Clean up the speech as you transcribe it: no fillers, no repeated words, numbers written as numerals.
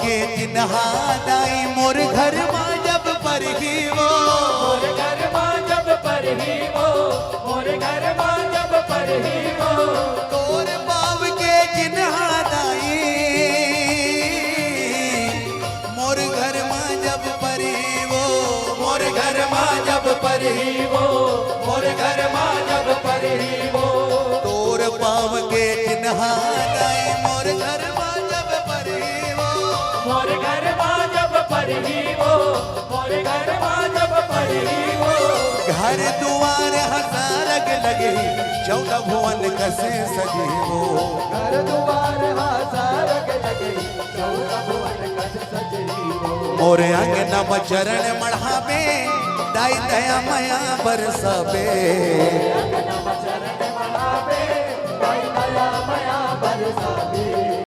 के चिन्हा दाई मोर घर माँ जब पर ही वो, मोर घर माँ जब पर ही वो, मोर घर माँ जब पर ही वो। तोर पाव के चिन्हा दाई मोर घर माँ जब पर ही वो, मोर घर माँ जब पर ही वो, मोर घर माँ जब पर ही वो। तोर पाव के चिन्हा दाई मोर घर माँ जब पर ही वो, मोर घर माँ जब पर ही वो, मोर घर माँ जब पर ही वो। घर दुआर हजारग लगे 14 भुवन कसे सजे वो, घर द्वार हजारग लगे 14 भुवन कस सजे वो। मोर अंगना चरण मढ़ावे दाई दया मया बरसावे, अंगना चरण